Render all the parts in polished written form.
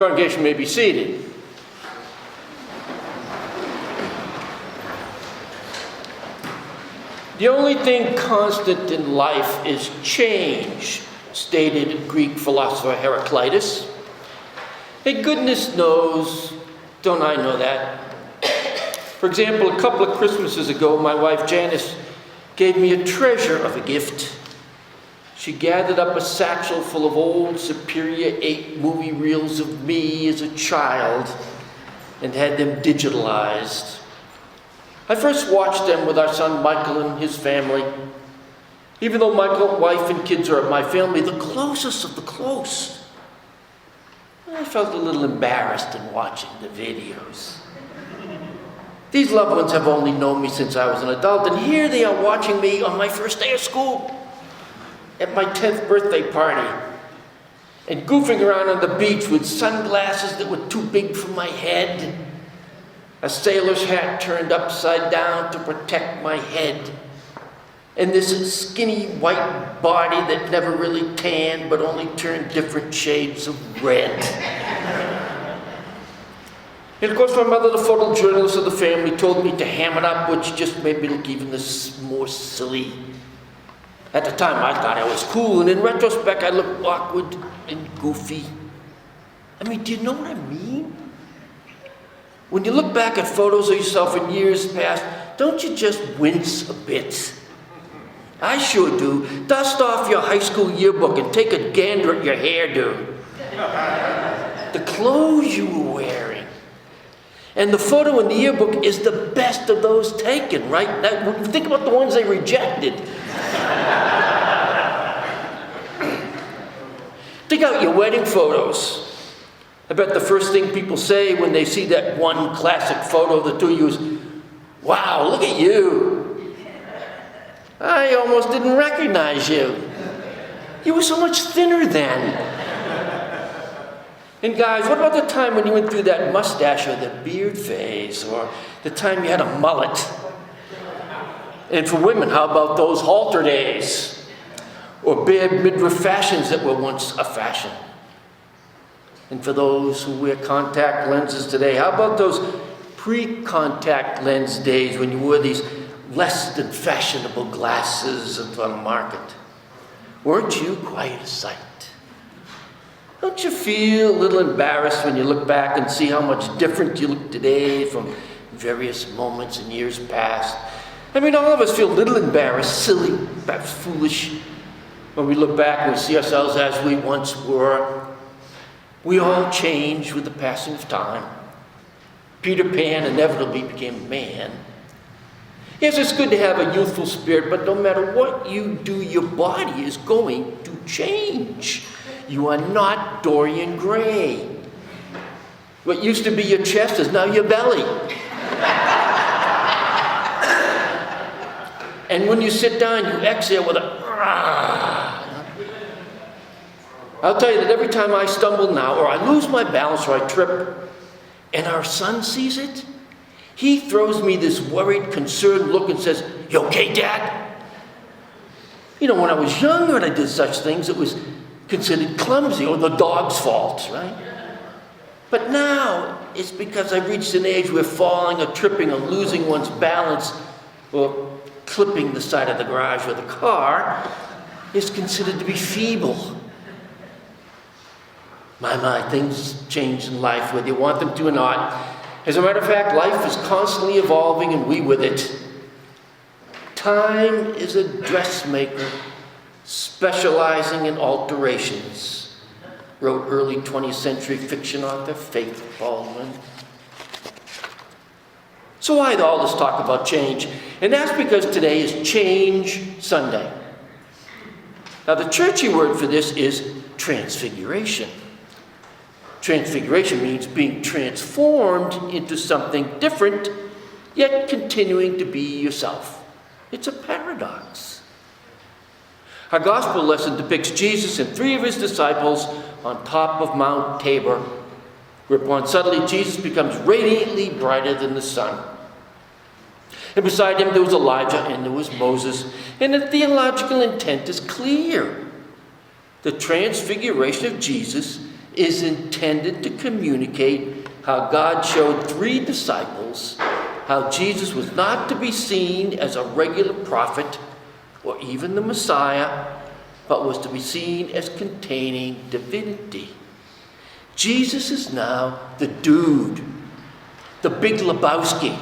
Congregation may be seated. The only thing constant in life is change, stated Greek philosopher Heraclitus. And goodness knows, don't I know that? For example, a couple of Christmases ago, my wife Janice gave me a treasure of a gift. She gathered up a satchel full of old Superior 8 movie reels of me as a child and had them digitalized. I first watched them with our son Michael and his family. Even though Michael's wife and kids are my family, the closest of the close, I felt a little embarrassed in watching the videos. These loved ones have only known me since I was an adult, and here they are watching me on my first day of school, at my 10th birthday party, and goofing around on the beach with sunglasses that were too big for my head, a sailor's hat turned upside down to protect my head, and this skinny white body that never really tanned but only turned different shades of red. And of course my mother, the photojournalist of the family, told me to ham it up, which just made me look even more silly. At the time, I thought I was cool, and in retrospect, I looked awkward and goofy. I mean, do you know what I mean? When you look back at photos of yourself in years past, don't you just wince a bit? I sure do. Dust off your high school yearbook and take a gander at your hairdo. The clothes you were wearing. And the photo in the yearbook is the best of those taken, right? Now, think about the ones they rejected. Dig out your wedding photos. I bet the first thing people say when they see that one classic photo of the two of you is, "Wow, look at you. I almost didn't recognize you. You were so much thinner then." And guys, what about the time when you went through that mustache or the beard phase, or the time you had a mullet? And for women, how about those halter days? Or bare midriff fashions that were once a fashion? And for those who wear contact lenses today, how about those pre-contact lens days when you wore these less than fashionable glasses on the market? Weren't you quite a sight? Don't you feel a little embarrassed when you look back and see how much different you look today from various moments in years past? I mean, all of us feel a little embarrassed, silly, perhaps foolish, when we look back and we see ourselves as we once were. We all change with the passing of time. Peter Pan inevitably became a man. Yes, it's good to have a youthful spirit, but no matter what you do, your body is going to change. You are not Dorian Gray. What used to be your chest is now your belly. And when you sit down, you exhale with a I'll tell you that every time I stumble now, or I lose my balance, or I trip, and our son sees it, he throws me this worried, concerned look and says, "You okay, Dad?" You know, when I was younger and I did such things, it was considered clumsy or the dog's fault, right? But now, it's because I've reached an age where falling or tripping or losing one's balance or clipping the side of the garage or the car is considered to be feeble. My, things change in life whether you want them to or not. As a matter of fact, life is constantly evolving and we with it. Time is a dressmaker specializing in alterations, wrote early 20th century fiction author Faith Baldwin. So why all this talk about change? And that's because today is Change Sunday. Now the churchy word for this is transfiguration. Transfiguration means being transformed into something different, yet continuing to be yourself. It's a paradox. Our gospel lesson depicts Jesus and 3 of his disciples on top of Mount Tabor, whereupon suddenly Jesus becomes radiantly brighter than the sun. And beside him there was Elijah and there was Moses, and the theological intent is clear. The transfiguration of Jesus is intended to communicate how God showed 3 disciples how Jesus was not to be seen as a regular prophet or even the Messiah, but was to be seen as containing divinity. Jesus is now the dude, the Big Lebowski.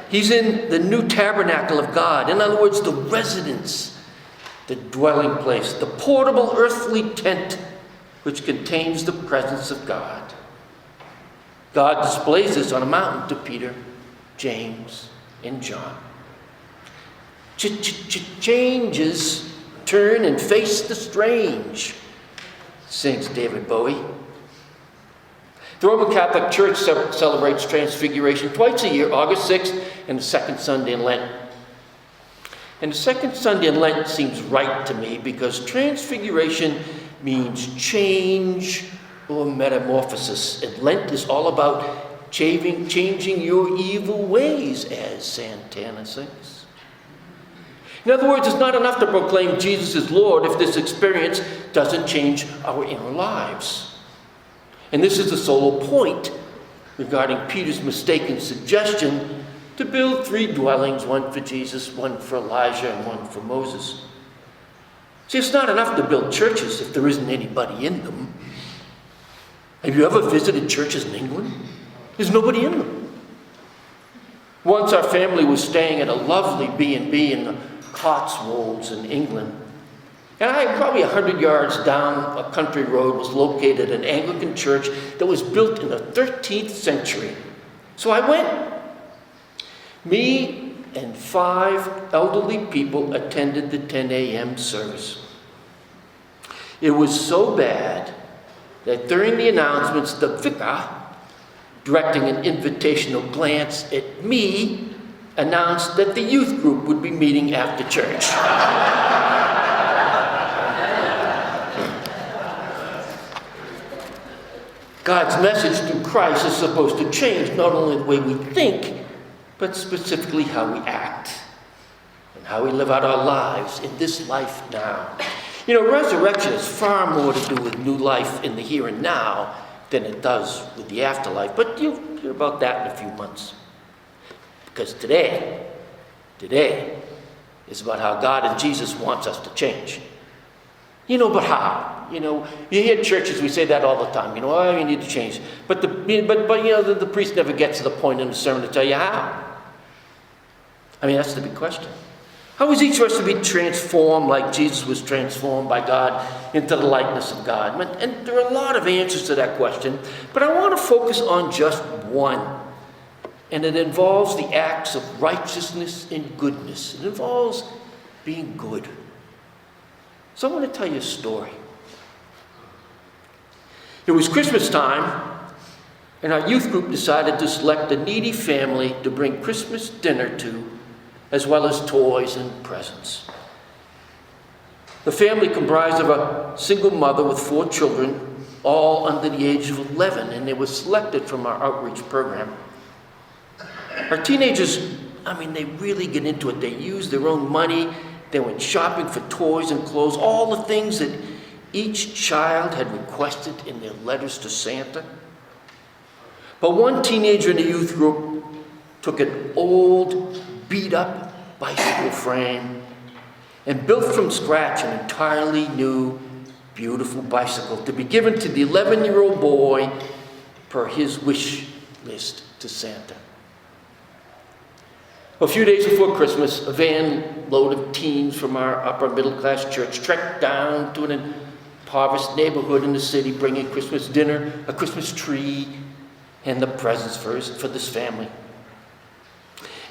He's in the new tabernacle of God. In other words, the residence, the dwelling place, the portable earthly tent which contains the presence of God. God displays this on a mountain to Peter, James, and John. Changes, turn and face the strange, sings David Bowie. The Roman Catholic Church celebrates Transfiguration twice a year, August 6th and the second Sunday in Lent. And the second Sunday in Lent seems right to me because Transfiguration means change or metamorphosis. And Lent is all about changing your evil ways, as Santana sings. In other words, it's not enough to proclaim Jesus is Lord if this experience doesn't change our inner lives. And this is the sole point regarding Peter's mistaken suggestion to build 3 dwellings, one for Jesus, one for Elijah, and one for Moses. See, it's not enough to build churches if there isn't anybody in them. Have you ever visited churches in England? There's nobody in them. Once our family was staying at a lovely B&B in the Cotswolds in England. And probably 100 yards down a country road was located an Anglican church that was built in the 13th century. So I went. Me and 5 elderly people attended the 10 a.m. service. It was so bad that during the announcements, the vicar, directing an invitational glance at me, announced that the youth group would be meeting after church. God's message through Christ is supposed to change not only the way we think, but specifically how we act and how we live out our lives in this life now. You know, resurrection has far more to do with new life in the here and now than it does with the afterlife. But you'll hear about that in a few months. Because today is about how God and Jesus wants us to change. You know, but how? You know, you hear churches, we say that all the time. You know, oh, you need to change. But you know, the priest never gets to the point in the sermon to tell you how. I mean, that's the big question. How is each of us to be transformed like Jesus was transformed by God into the likeness of God? And there are a lot of answers to that question, but I want to focus on just one. And it involves the acts of righteousness and goodness. It involves being good. So I want to tell you a story. It was Christmas time, and our youth group decided to select a needy family to bring Christmas dinner to, as well as toys and presents. The family comprised of a single mother with 4 children, all under the age of 11, and they were selected from our outreach program. Our teenagers, they really get into it. They use their own money. They went shopping for toys and clothes, all the things that each child had requested in their letters to Santa. But one teenager in the youth group took an old, beat-up bicycle frame and built from scratch an entirely new, beautiful bicycle to be given to the 11-year-old boy per his wish list to Santa. A few days before Christmas, a van load of teens from our upper middle-class church trekked down to an impoverished neighborhood in the city, bringing Christmas dinner, a Christmas tree, and the presents for this family.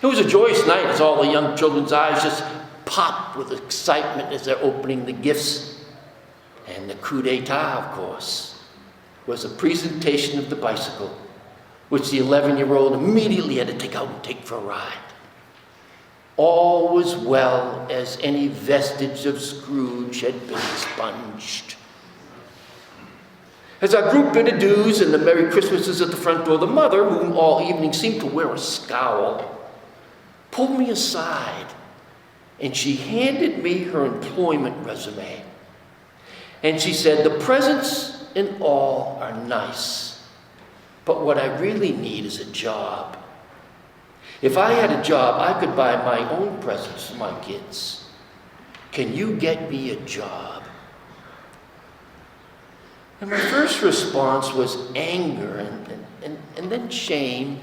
It was a joyous night as all the young children's eyes just popped with excitement as they're opening the gifts. And the coup d'etat, of course, was a presentation of the bicycle, which the 11-year-old immediately had to take out and take for a ride. All was well as any vestige of Scrooge had been expunged. As our group bid adieus and the Merry Christmases at the front door, the mother, whom all evening seemed to wear a scowl, pulled me aside and she handed me her employment resume. And she said, the presents and all are nice, but what I really need is a job. If I had a job, I could buy my own presents for my kids. Can you get me a job? And my first response was anger and then shame.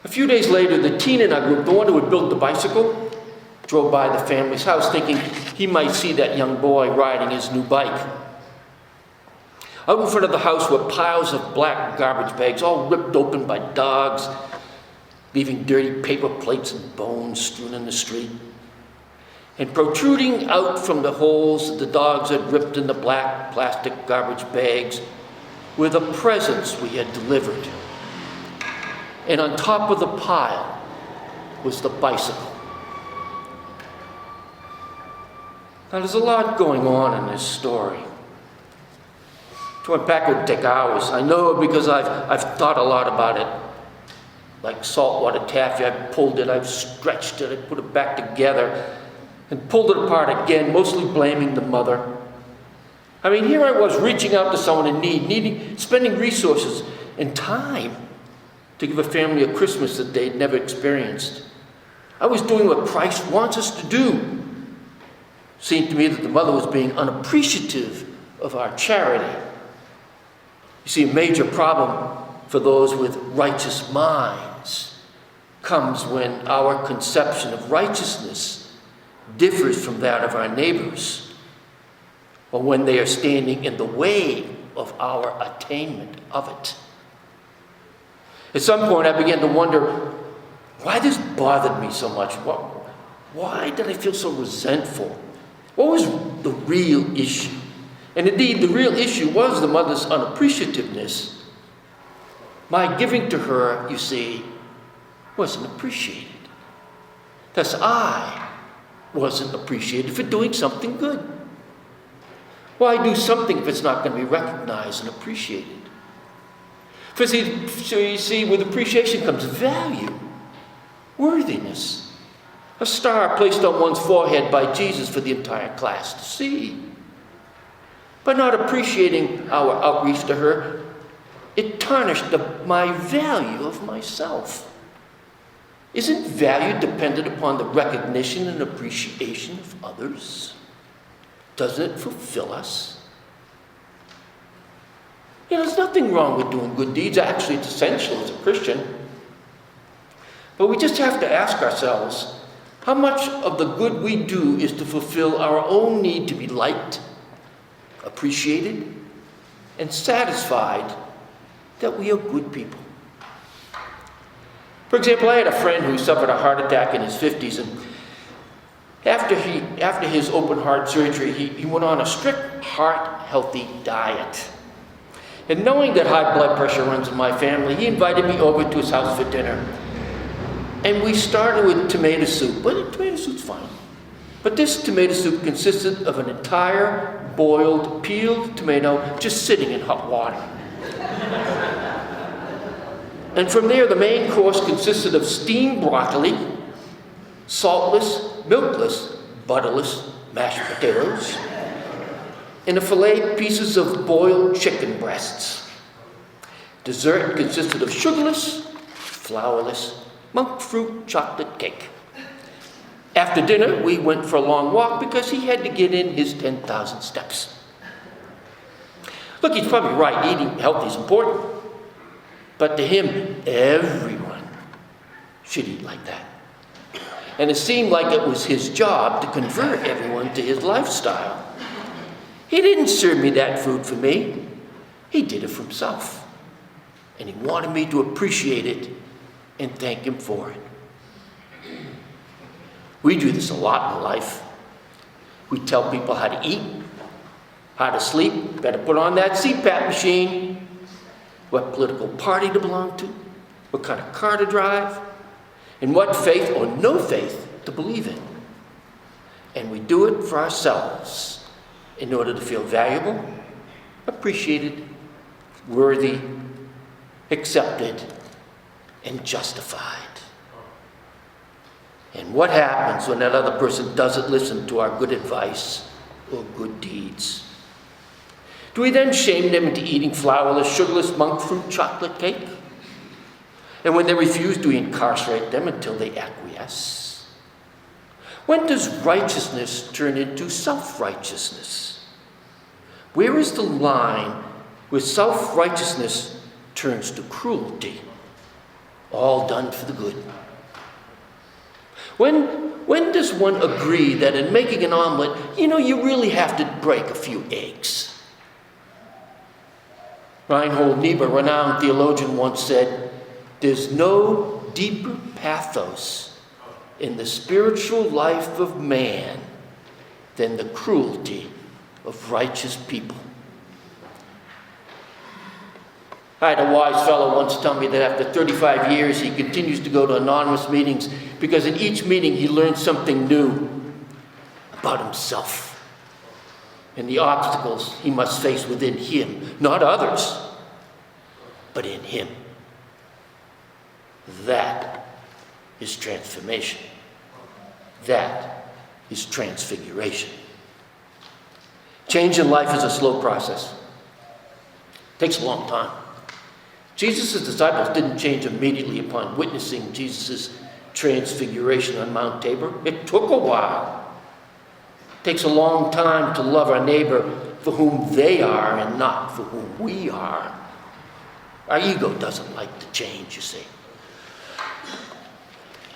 A few days later, the teen in our group, the one who had built the bicycle, drove by the family's house thinking he might see that young boy riding his new bike. Out in front of the house were piles of black garbage bags, all ripped open by dogs, leaving dirty paper plates and bones strewn in the street. And protruding out from the holes that the dogs had ripped in the black plastic garbage bags were the presents we had delivered. And on top of the pile was the bicycle. Now, there's a lot going on in this story. To unpack it would take hours. I know because I've thought a lot about it. Like saltwater taffy, I've pulled it, I've stretched it, I put it back together, and pulled it apart again, mostly blaming the mother. I mean, here I was reaching out to someone in need, spending resources and time to give a family a Christmas that they'd never experienced. I was doing what Christ wants us to do. It seemed to me that the mother was being unappreciative of our charity. You see, a major problem for those with righteous minds comes when our conception of righteousness differs from that of our neighbors, or when they are standing in the way of our attainment of it. At some point, I began to wonder why this bothered me so much. Why did I feel so resentful? What was the real issue? And indeed, the real issue was the mother's unappreciativeness. My giving to her, you see, wasn't appreciated. Thus, I wasn't appreciated for doing something good. Why do something if it's not going to be recognized and appreciated? For you see, with appreciation comes value, worthiness. A star placed on one's forehead by Jesus for the entire class to see. By not appreciating our outreach to her, it tarnished my value of myself. Isn't value dependent upon the recognition and appreciation of others? Doesn't it fulfill us? You know, there's nothing wrong with doing good deeds. Actually, it's essential as a Christian. But we just have to ask ourselves, how much of the good we do is to fulfill our own need to be liked, appreciated, and satisfied that we are good people? For example, I had a friend who suffered a heart attack in his 50s, and after his open heart surgery, he went on a strict heart-healthy diet. And knowing that high blood pressure runs in my family, he invited me over to his house for dinner. And we started with tomato soup. But tomato soup's fine. But this tomato soup consisted of an entire boiled, peeled tomato just sitting in hot water. And from there, the main course consisted of steamed broccoli, saltless, milkless, butterless mashed potatoes, and a fillet pieces of boiled chicken breasts. Dessert consisted of sugarless, flourless, monk fruit chocolate cake. After dinner, we went for a long walk because he had to get in his 10,000 steps. Look, he's probably right. Eating healthy is important. But to him, everyone should eat like that. And it seemed like it was his job to convert everyone to his lifestyle. He didn't serve me that food for me. He did it for himself. And he wanted me to appreciate it and thank him for it. We do this a lot in life. We tell people how to eat, how to sleep, better put on that CPAP machine, what political party to belong to, what kind of car to drive, and what faith or no faith to believe in. And we do it for ourselves in order to feel valuable, appreciated, worthy, accepted, and justified. And what happens when that other person doesn't listen to our good advice? or good deeds? Do we then shame them into eating flourless, sugarless monk fruit chocolate cake? And when they refuse, do we incarcerate them until they acquiesce? When does righteousness turn into self-righteousness? Where is the line where self-righteousness turns to cruelty? All done for the good. When does one agree that in making an omelet, you really have to break a few eggs? Reinhold Niebuhr, renowned theologian, once said, "There's no deeper pathos in the spiritual life of man than the cruelty of righteous people." I had a wise fellow once tell me that after 35 years, he continues to go to anonymous meetings because in each meeting he learns something new about himself and the obstacles he must face within him, not others, but in him. That is transformation. That is transfiguration. Change in life is a slow process. It takes a long time. Jesus' disciples didn't change immediately upon witnessing Jesus' transfiguration on Mount Tabor. It took a while. It takes a long time to love our neighbor for whom they are and not for whom we are. Our ego doesn't like to change, you see.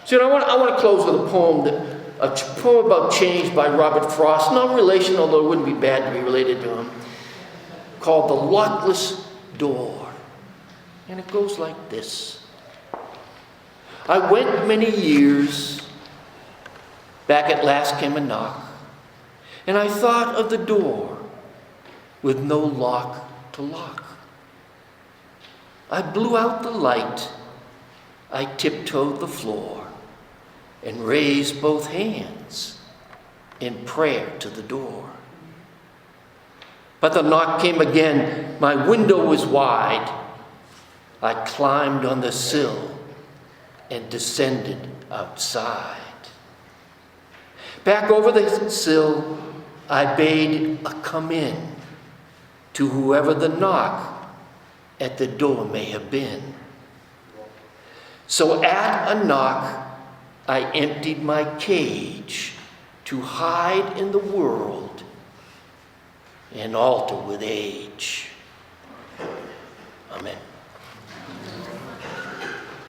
So I want to close with a poem about change by Robert Frost. No relation, although it wouldn't be bad to be related to him, called The Lockless Door. And it goes like this. I went many years, back at last came a knock, and I thought of the door with no lock to lock. I blew out the light, I tiptoed the floor, and raised both hands in prayer to the door. But the knock came again, my window was wide. I climbed on the sill and descended outside. Back over the sill, I bade a come in to whoever the knock at the door may have been. So at a knock, I emptied my cage to hide in the world and alter with age. Amen.